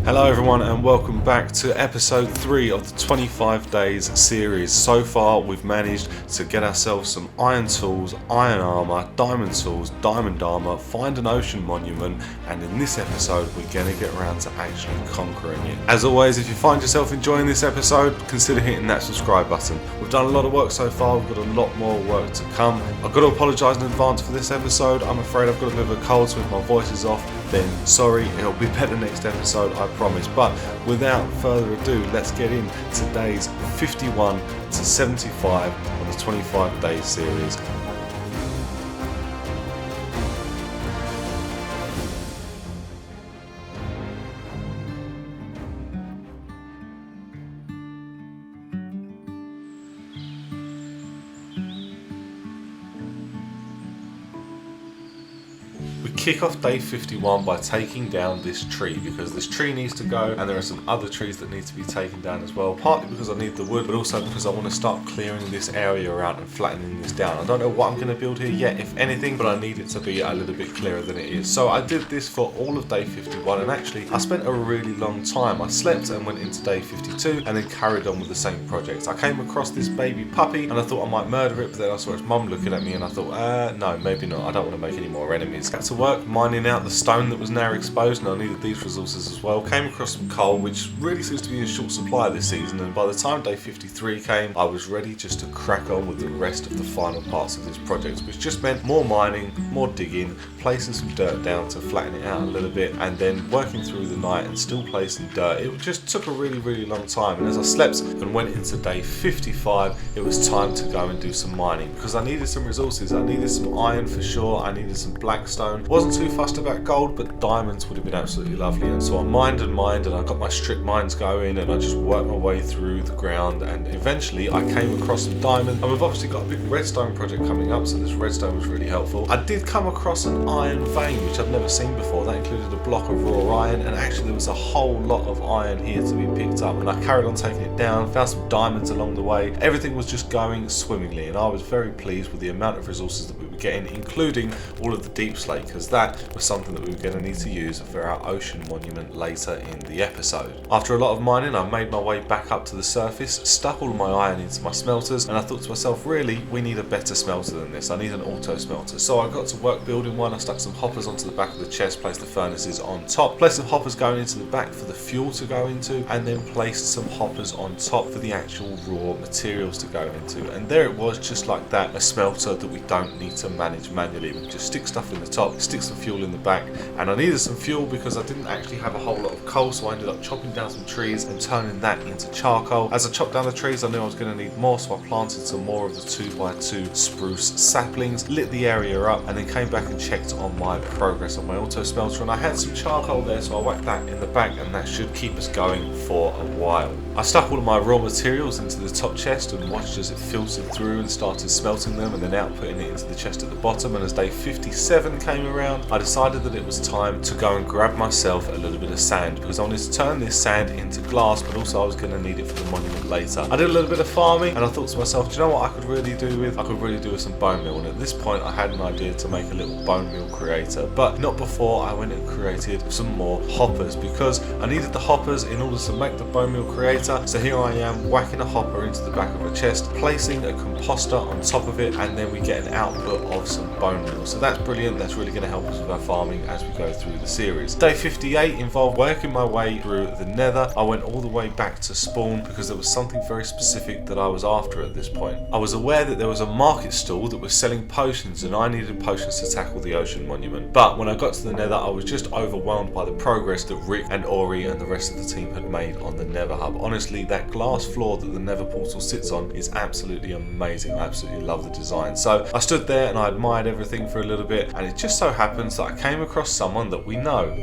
Hello everyone and welcome back to episode 3 of the 25 days series. So far we've managed to get ourselves some iron tools, iron armour, diamond tools, diamond armour, find an ocean monument, and in this episode we're going to get around to actually conquering it. As always, if you find yourself enjoying this episode, consider hitting that subscribe button. We've done a lot of work so far, we've got a lot more work to come. I've got to apologise in advance for this episode. I'm afraid I've got a bit of a cold, so if my voice is off, then sorry, it'll be better next episode, I promise. But without further ado, let's get in today's 51 to 75 on the 25 days series. Kick off day 51 by taking down this tree, because this tree needs to go and there are some other trees that need to be taken down as well, partly because I need the wood but also because I want to start clearing this area out and flattening this down. I don't know what I'm going to build here yet, if anything, but I need it to be a little bit clearer than it is. So I did this for all of day 51 and actually I spent a really long time. I slept and went into day 52 and then carried on with the same project. I came across this baby puppy and I thought I might murder it, but then I saw its mum looking at me and I thought no, maybe not, I don't want to make any more enemies. Got to work mining out the stone that was now exposed, and I needed these resources as well. Came across some coal, which really seems to be in short supply this season, and by the time day 53 came, I was ready just to crack on with the rest of the final parts of this project, which just meant more mining, more digging, placing some dirt down to flatten it out a little bit, and then working through the night and still placing dirt. It just took a really long time, and as I slept and went into day 55, it was time to go and do some mining, because I needed some resources. I needed some iron for sure, I needed some black stone. Wasn't too fussed about gold, but diamonds would have been absolutely lovely, and so I mined and I got my strip mines going and I just worked my way through the ground, and eventually I came across some diamond, and we've obviously got a big redstone project coming up, so this redstone was really helpful. I did come across an iron vein which I've never seen before. That included a block of raw iron, and actually there was a whole lot of iron here to be picked up, and I carried on taking it down, found some diamonds along the way. Everything was just going swimmingly, and I was very pleased with the amount of resources that we were getting, including all of the deep slate, because that was something that we were going to need to use for our ocean monument later in the episode. After a lot of mining, I made my way back up to the surface, stuck all of my iron into my smelters, and I thought to myself, really, we need a better smelter than this. I need an auto smelter. So I got to work building one. I stuck some hoppers onto the back of the chest, placed the furnaces on top, placed some hoppers going into the back for the fuel to go into, and then placed some hoppers on top for the actual raw materials to go into. And there it was, just like that, a smelter that we don't need to manage manually. We can just stick stuff in the top, stick some fuel in the back, and I needed some fuel because I didn't actually have a whole lot of coal, so I ended up chopping down some trees and turning that into charcoal. As I chopped down the trees, I knew I was going to need more, so I planted some more of the 2x2 spruce saplings, lit the area up, and then came back and checked on my progress on my auto smelter, and I had some charcoal there, so I whacked that in the back, and that should keep us going for a while. I stuck all of my raw materials into the top chest and watched as it filtered through and started smelting them and then outputting it into the chest at the bottom, and as day 57 came around, I decided that it was time to go and grab myself a little bit of sand, because I wanted to turn this sand into glass, but also I was going to need it for the monument later. I did a little bit of farming and I thought to myself, do you know what I could really do with? I could really do with some bone meal, and at this point I had an idea to make a little bone meal creator, but not before I went and created some more hoppers, because I needed the hoppers in order to make the bone meal creator. So here I am whacking a hopper into the back of a chest, placing a composter on top of it, and then we get an output of some bone meal. So that's brilliant, that's really going to help us with our farming as we go through the series. Day 58 involved working my way through the nether. I went all the way back to spawn because there was something very specific that I was after at this point. I was aware that there was a market stall that was selling potions, and I needed potions to tackle the ocean monument. But when I got to the nether, I was just overwhelmed by the progress that Rick and Ori and the rest of the team had made on the nether hub. Honestly, that glass floor that the nether portal sits on is absolutely amazing. I absolutely love the design. So I stood there and I admired everything for a little bit, and it just so happens that I came across someone that we know.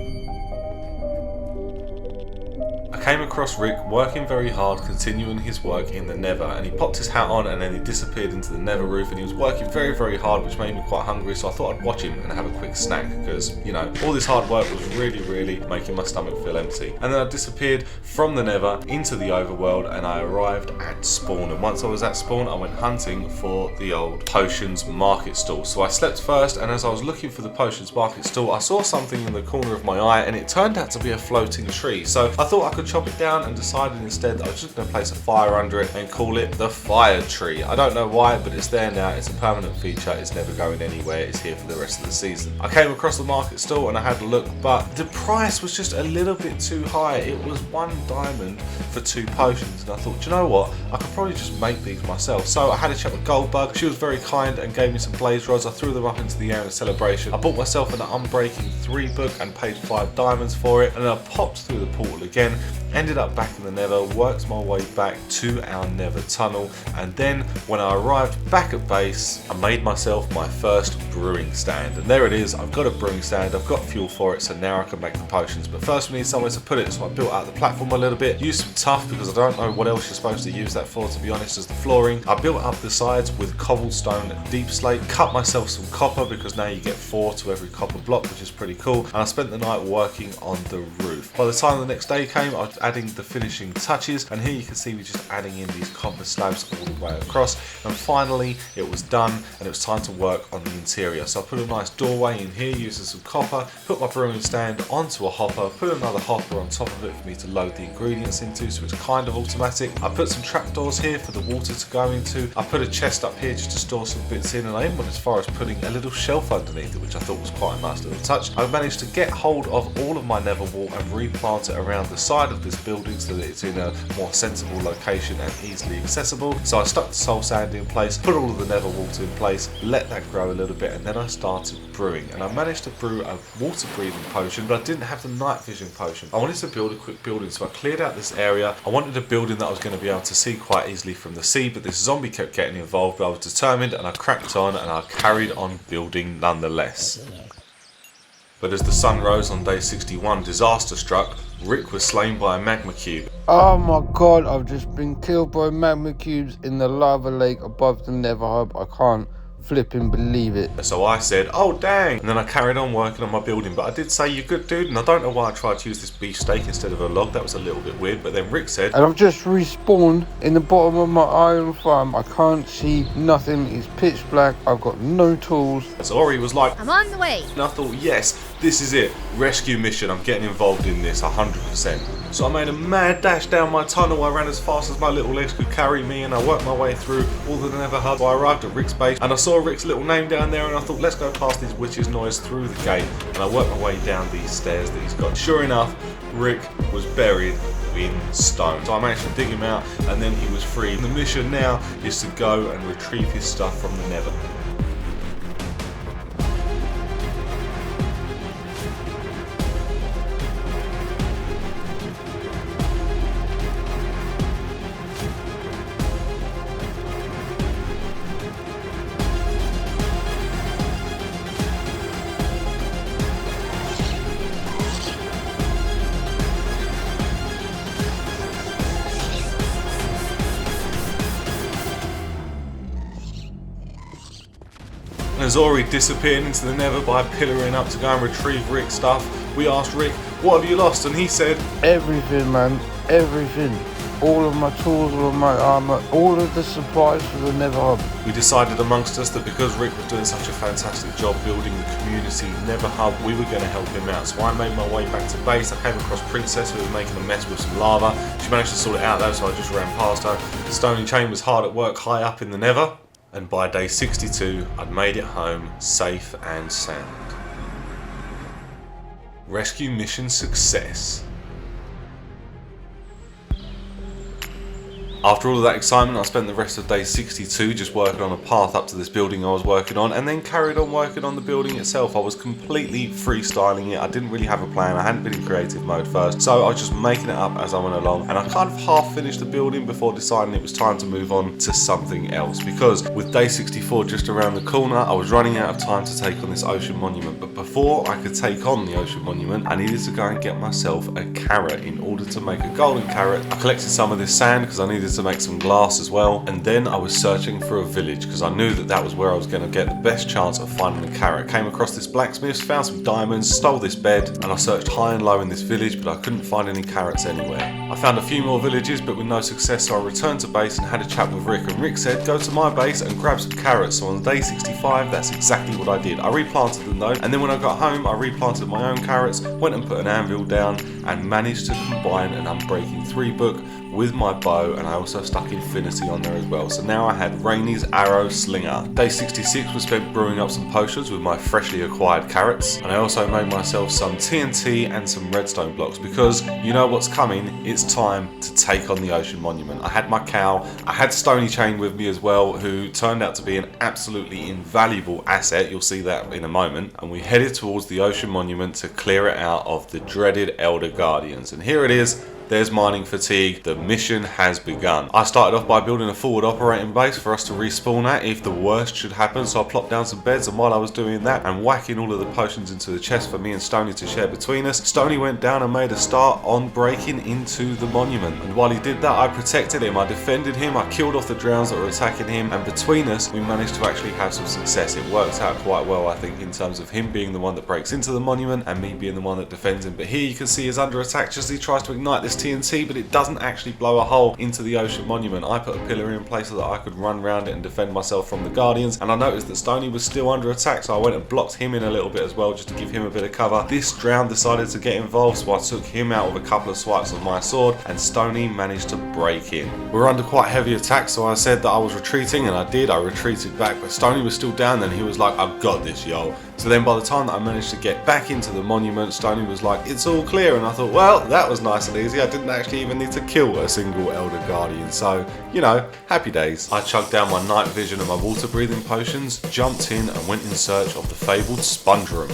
came across Rick working very hard, continuing his work in the Nether, and he popped his hat on and then he disappeared into the Nether roof, and he was working very, very hard, which made me quite hungry, so I thought I'd watch him and have a quick snack, because, you know, all this hard work was really making my stomach feel empty. And then I disappeared from the Nether into the overworld, and I arrived at spawn, and once I was at spawn I went hunting for the old potions market stall. So I slept first, and as I was looking for the potions market stall, I saw something in the corner of my eye, and it turned out to be a floating tree. So I thought I could chop it down, and decided instead that I was just going to place a fire under it and call it the fire tree. I don't know why, but it's there now. It's a permanent feature. It's never going anywhere. It's here for the rest of the season. I came across the market stall and I had a look, but the price was just a little bit too high. It was 1 diamond for 2 potions, and I thought, do you know what? I could probably just make these myself. So I had a chat with Goldbug. She was very kind and gave me some blaze rods. I threw them up into the air in a celebration. I bought myself an Unbreaking 3 book and paid 5 diamonds for it, and then I popped through the portal again, ended up back in the Nether, worked my way back to our Nether tunnel, and then when I arrived back at base, I made myself my first brewing stand. And there it is. I've got a brewing stand, I've got fuel for it, so now I can make the potions. But first we need somewhere to put it, so I built out the platform a little bit, used some tuff because I don't know what else you're supposed to use that for, to be honest, as the flooring. I built up the sides with cobblestone and deep slate, cut myself some copper because now you get 4 to every copper block, which is pretty cool, and I spent the night working on the roof. By the time the next day came, I was adding the finishing touches, and here you can see me just adding in these copper slabs all the way across, and finally it was done and it was time to work on the interior. So I put a nice doorway in here using some copper, put my brewing stand onto a hopper, put another hopper on top of it for me to load the ingredients into, so it's kind of automatic. I put some trapdoors here for the water to go into. I put a chest up here just to store some bits in, and I even went as far as putting a little shelf underneath it, which I thought was quite a nice little touch. I managed to get hold of all of my nether wall and replant it around the side of this building so that it's in a more sensible location and easily accessible. So I stuck the soul sand in place, put all of the nether water in place, let that grow a little bit, and then I started brewing. And I managed to brew a water breathing potion, but I didn't have the night vision potion. I wanted to build a quick building, so I cleared out this area. I wanted a building that I was going to be able to see quite easily from the sea, but this zombie kept getting involved. But I was determined, and I cracked on, and I carried on building nonetheless. But as the sun rose on day 61, disaster struck. Rick was slain by a magma cube. Oh my god, I've just been killed by magma cubes in the lava lake above the Nether hub. I can't flipping believe it. So I said, oh dang, and then I carried on working on my building. But I did say, you're good dude, and I don't know why I tried to use this beefsteak instead of a log. That was a little bit weird. But then Rick said, and I've just respawned in the bottom of my iron farm. I can't see nothing, it's pitch black, I've got no tools. So Ori was like, I'm on the way. And I thought, yes, this is it, rescue mission, I'm getting involved in this 100%. So I made a mad dash down my tunnel. I ran as fast as my little legs could carry me, and I worked my way through all the Nether hubs. I arrived at Rick's base, and I saw Rick's little name down there, and I thought, let's go past these witches' noise through the gate. And I worked my way down these stairs that he's got. Sure enough, Rick was buried in stone. So I managed to dig him out, and then he was free. The mission now is to go and retrieve his stuff from the Nether. As Ori disappeared into the Nether by pillaring up to go and retrieve Rick's stuff, we asked Rick, what have you lost? And he said, everything, man, everything. All of my tools, all of my armor, all of the supplies for the Nether hub. We decided amongst us that because Rick was doing such a fantastic job building the community Nether hub, we were going to help him out. So I made my way back to base. I came across Princess, who was making a mess with some lava. She managed to sort it out though, so I just ran past her. The Stony Chain was hard at work high up in the Nether. And by day 62, I'd made it home safe and sound. Rescue mission success. After all of that excitement, I spent the rest of day 62 just working on a path up to this building I was working on, and then carried on working on the building itself. I was completely freestyling it. I didn't really have a plan. I hadn't been in creative mode first, so I was just making it up as I went along, and I kind of half finished the building before deciding it was time to move on to something else, because with day 64 just around the corner, I was running out of time to take on this ocean monument. But before I could take on the ocean monument, I needed to go and get myself a carrot in order to make a golden carrot. I collected some of this sand because I needed to make some glass as well, and then I was searching for a village because I knew that that was where I was going to get the best chance of finding a carrot. Came across this blacksmith, found some diamonds, stole this bed, and I searched high and low in this village, but I couldn't find any carrots anywhere. I found a few more villages, but with no success, so I returned to base and had a chat with Rick, and Rick said go to my base and grab some carrots. So on day 65, that's exactly what I did. I replanted them though, and then when I got home, I replanted my own carrots, went and put an anvil down, and managed to combine an Unbreaking 3 book with my bow, and I also stuck Infinity on there as well. So now I had Rainy's Arrow Slinger. Day 66 was spent brewing up some potions with my freshly acquired carrots, and I also made myself some TNT and some redstone blocks, because you know what's coming, it's time to take on the ocean monument. I had my cow, I had Stony Chain with me as well, who turned out to be an absolutely invaluable asset. You'll see that in a moment. And we headed towards the ocean monument to clear it out of the dreaded Elder Guardians. And here it is. There's mining fatigue. The mission has begun. I started off by building a forward operating base for us to respawn at if the worst should happen. So I plopped down some beds, and while I was doing that and whacking all of the potions into the chest for me and Stony to share between us, Stony went down and made a start on breaking into the monument. And while he did that, I protected him, I defended him, I killed off the drowns that were attacking him, and between us we managed to actually have some success. It worked out quite well, I think, in terms of him being the one that breaks into the monument and me being the one that defends him. But here you can see he's under attack just as he tries to ignite this TNT, but it doesn't actually blow a hole into the ocean monument. I put a pillar in place so that I could run around it and defend myself from the Guardians, and I noticed that Stony was still under attack, so I went and blocked him in a little bit as well just to give him a bit of cover. This drown decided to get involved, so I took him out with a couple of swipes of my sword, and Stony managed to break in. We were under quite heavy attack, so I said that I was retreating, and I did. I retreated back, but Stony was still down, and he was like, I've got this, yo. So then by the time that I managed to get back into the monument, Stony was like, it's all clear, and I thought, well, that was nice and easy. I didn't actually even need to kill a single Elder Guardian, so, you know, happy days. I chugged down my night vision and my water breathing potions, jumped in and went in search of the fabled sponge room.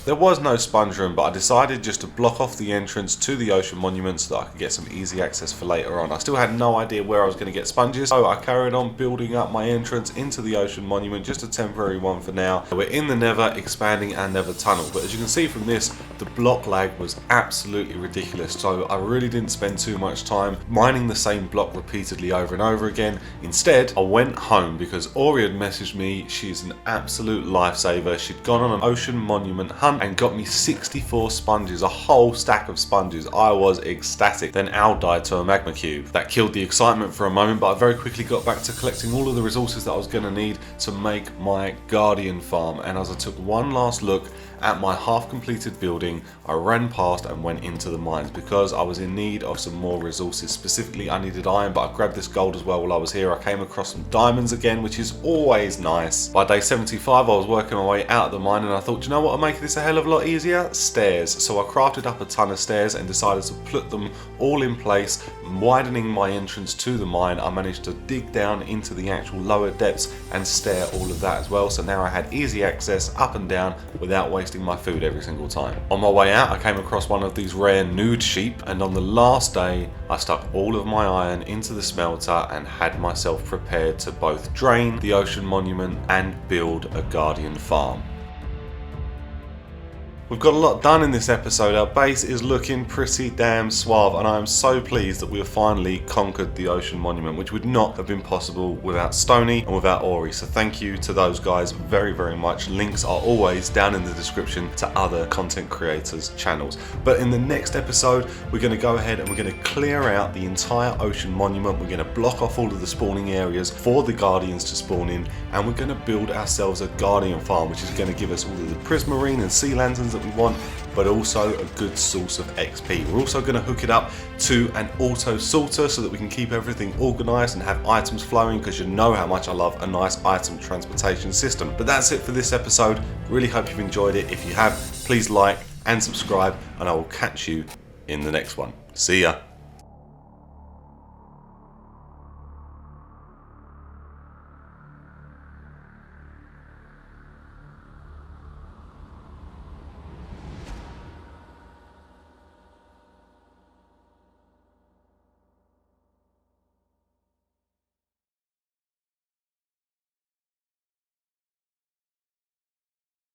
There was no sponge room, but I decided just to block off the entrance to the ocean monument so that I could get some easy access for later on. I still had no idea where I was going to get sponges, so I carried on building up my entrance into the ocean monument, just a temporary one for now. We're in the Nether, expanding our Nether tunnel, but as you can see from this, the block lag was absolutely ridiculous, so I really didn't spend too much time mining the same block repeatedly over and over again. Instead, I went home because Ori had messaged me. She's an absolute lifesaver. She'd gone on an ocean monument hunt and got me 64 sponges, a whole stack of sponges. I was ecstatic. Then Al died to a magma cube. That killed the excitement for a moment, but I very quickly got back to collecting all of the resources that I was going to need to make my Guardian farm. And as I took one last look at my half-completed building, I ran past and went into the mines because I was in need of some more resources. Specifically, I needed iron, but I grabbed this gold as well while I was here. I came across some diamonds again, which is always nice. By day 75, I was working my way out of the mine, and I thought, you know what will make this a hell of a lot easier? Stairs. So I crafted up a ton of stairs and decided to put them all in place, widening my entrance to the mine. I managed to dig down into the actual lower depths and stair all of that as well. So now I had easy access up and down without wasting my food every single time. On my way out, I came across one of these rare nude sheep, and on the last day, I stuck all of my iron into the smelter and had myself prepared to both drain the ocean monument and build a Guardian farm. We've got a lot done in this episode. Our base is looking pretty damn suave, and I am so pleased that we have finally conquered the ocean monument, which would not have been possible without Stony and without Ori. So thank you to those guys very, very much. Links are always down in the description to other content creators' channels. But in the next episode, we're going to go ahead and we're going to clear out the entire ocean monument. We're going to block off all of the spawning areas for the Guardians to spawn in, and we're going to build ourselves a Guardian farm, which is going to give us all of the prismarine and sea lanterns that we want. but also a good source of XP. We're also going to hook it up to an auto sorter so that we can keep everything organized and have items flowing, because you know how much I love a nice item transportation system. But that's it for this episode. Really hope you've enjoyed it. If you have, please like and subscribe, and I will catch you in the next one. See ya.